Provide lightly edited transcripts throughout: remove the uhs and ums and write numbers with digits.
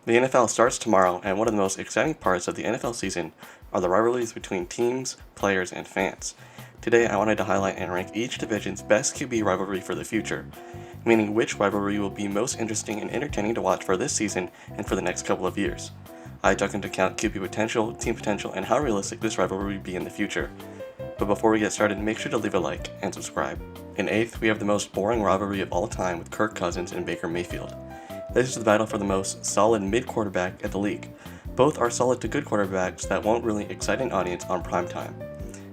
The NFL starts tomorrow, and one of the most exciting parts of the NFL season are the rivalries between teams, players, and fans. Today, I wanted to highlight and rank each division's best QB rivalry for the future, meaning which rivalry will be most interesting and entertaining to watch for this season and for the next couple of years. I took into account QB potential, team potential, and how realistic this rivalry will be in the future. But before we get started, make sure to leave a like and subscribe. In 8th, we have the most boring rivalry of all time with Kirk Cousins and Baker Mayfield. This is the battle for the most solid mid-quarterback at the league. Both are solid to good quarterbacks that won't really excite an audience on prime time.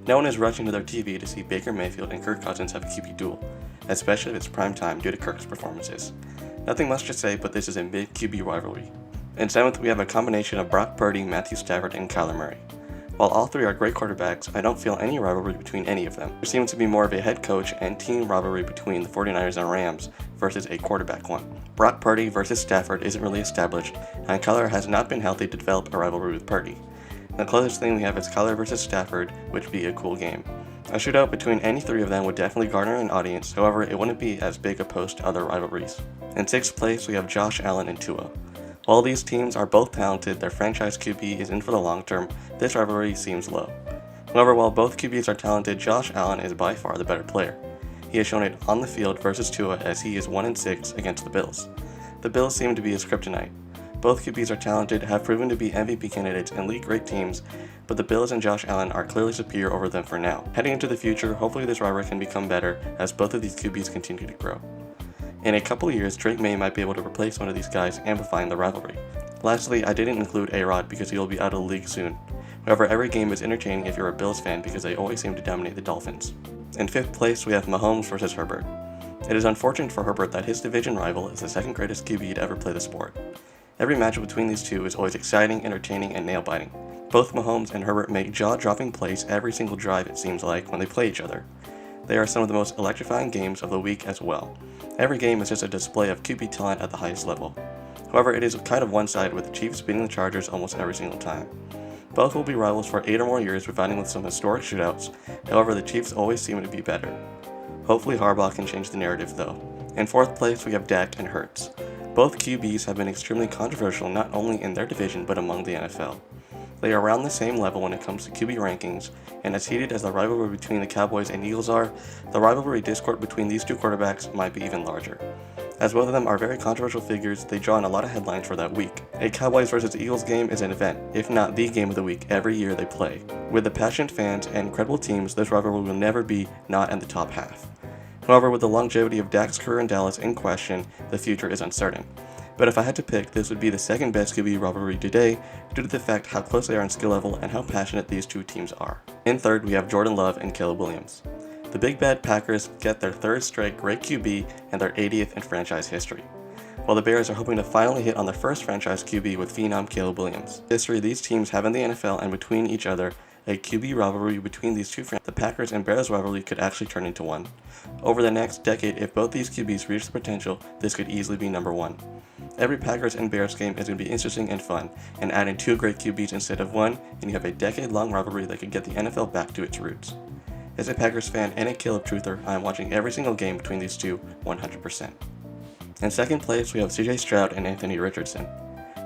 No one is rushing to their TV to see Baker Mayfield and Kirk Cousins have a QB duel, especially if it's prime time due to Kirk's performances. Nothing much to say, but this is a mid-QB rivalry. In 7th, we have a combination of Brock Purdy, Matthew Stafford, and Kyler Murray. While all three are great quarterbacks, I don't feel any rivalry between any of them. There seems to be more of a head coach and team rivalry between the 49ers and Rams versus a quarterback one. Brock Purdy versus Stafford isn't really established, and Kyler has not been healthy to develop a rivalry with Purdy. The closest thing we have is Kyler versus Stafford, which would be a cool game. A shootout between any three of them would definitely garner an audience, however, it wouldn't be as big opposed to other rivalries. In 6th place, we have Josh Allen and Tua. While these teams are both talented, their franchise QB is in for the long term, this rivalry seems low. However, while both QBs are talented, Josh Allen is by far the better player. He has shown it on the field versus Tua as he is 1-6 against the Bills. The Bills seem to be his kryptonite. Both QBs are talented, have proven to be MVP candidates and lead great teams, but the Bills and Josh Allen are clearly superior over them for now. Heading into the future, hopefully this rivalry can become better as both of these QBs continue to grow. In a couple of years, Drake May might be able to replace one of these guys, amplifying the rivalry. Lastly, I didn't include A-Rod because he will be out of the league soon. However, every game is entertaining if you're a Bills fan because they always seem to dominate the Dolphins. In 5th place, we have Mahomes versus Herbert. It is unfortunate for Herbert that his division rival is the second greatest QB to ever play the sport. Every matchup between these two is always exciting, entertaining, and nail-biting. Both Mahomes and Herbert make jaw-dropping plays every single drive, it seems like, when they play each other. They are some of the most electrifying games of the week as well. Every game is just a display of QB talent at the highest level. However, it is kind of one-sided with the Chiefs beating the Chargers almost every single time. Both will be rivals for 8 or more years, providing with some historic shootouts. However, the Chiefs always seem to be better. Hopefully Harbaugh can change the narrative though. In 4th place, we have Dak and Hurts. Both QBs have been extremely controversial not only in their division but among the NFL. They are around the same level when it comes to QB rankings, and as heated as the rivalry between the Cowboys and Eagles are, the rivalry discord between these two quarterbacks might be even larger. As both of them are very controversial figures, they draw in a lot of headlines for that week. A Cowboys versus Eagles game is an event, if not the game of the week every year they play. With the passionate fans and incredible teams, this rivalry will never be not in the top half. However, with the longevity of Dak's career in Dallas in question, the future is uncertain. But if I had to pick, this would be the second best QB rivalry today due to the fact how close they are on skill level and how passionate these two teams are. In 3rd, we have Jordan Love and Caleb Williams. The Big Bad Packers get their 3rd straight great QB and their 80th in franchise history, while the Bears are hoping to finally hit on their first franchise QB with phenom Caleb Williams. History these teams have in the NFL and between each other, a QB rivalry between these two the Packers and Bears rivalry could actually turn into one. Over the next decade, if both these QBs reach the potential, this could easily be number one. Every Packers and Bears game is going to be interesting and fun, and adding 2 great QBs instead of one, and you have a decade-long rivalry that could get the NFL back to its roots. As a Packers fan and a Caleb truther, I am watching every single game between these two 100%. In 2nd place, we have CJ Stroud and Anthony Richardson.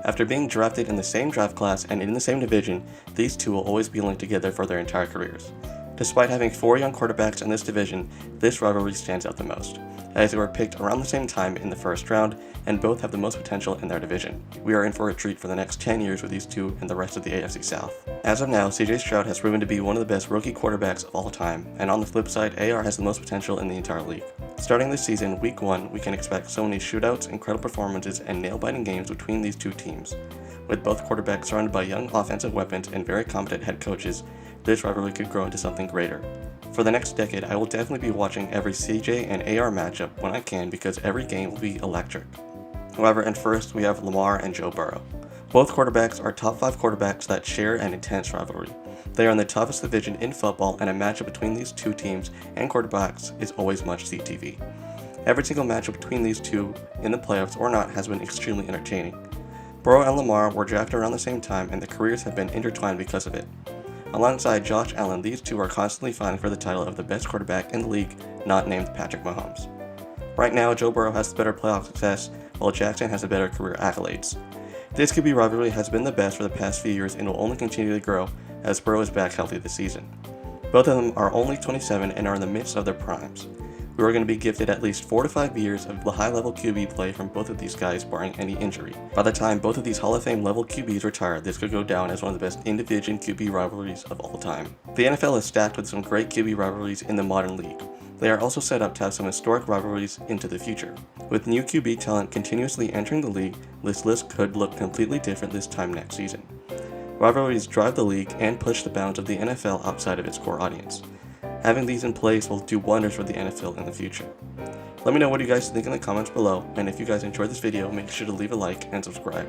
After being drafted in the same draft class and in the same division, these two will always be linked together for their entire careers. Despite having 4 young quarterbacks in this division, this rivalry stands out the most, as they were picked around the same time in the first round, and both have the most potential in their division. We are in for a treat for the next 10 years with these two and the rest of the AFC South. As of now, CJ Stroud has proven to be one of the best rookie quarterbacks of all time, and on the flip side, AR has the most potential in the entire league. Starting this season, week 1, we can expect so many shootouts, incredible performances, and nail-biting games between these two teams. With both quarterbacks surrounded by young offensive weapons and very competent head coaches, this rivalry could grow into something greater. For the next decade, I will definitely be watching every CJ and AR matchup when I can because every game will be electric. However, in 1st, we have Lamar and Joe Burrow. Both quarterbacks are top 5 quarterbacks that share an intense rivalry. They are in the toughest division in football, and a matchup between these two teams and quarterbacks is always must-see TV. Every single matchup between these two, in the playoffs or not, has been extremely entertaining. Burrow and Lamar were drafted around the same time, and their careers have been intertwined because of it. Alongside Josh Allen, these two are constantly fighting for the title of the best quarterback in the league, not named Patrick Mahomes. Right now, Joe Burrow has the better playoff success, while Jackson has the better career accolades. This QB rivalry has been the best for the past few years and will only continue to grow as Burrow is back healthy this season. Both of them are only 27 and are in the midst of their primes. We are going to be gifted at least 4 to 5 years of the high-level QB play from both of these guys barring any injury. By the time both of these Hall of Fame level QBs retire, this could go down as one of the best indivision QB rivalries of all time. The NFL is stacked with some great QB rivalries in the modern league. They are also set up to have some historic rivalries into the future. With new QB talent continuously entering the league, this list could look completely different this time next season. Rivalries drive the league and push the bounds of the NFL outside of its core audience. Having these in place will do wonders for the NFL in the future. Let me know what you guys think in the comments below, and if you guys enjoyed this video, make sure to leave a like and subscribe.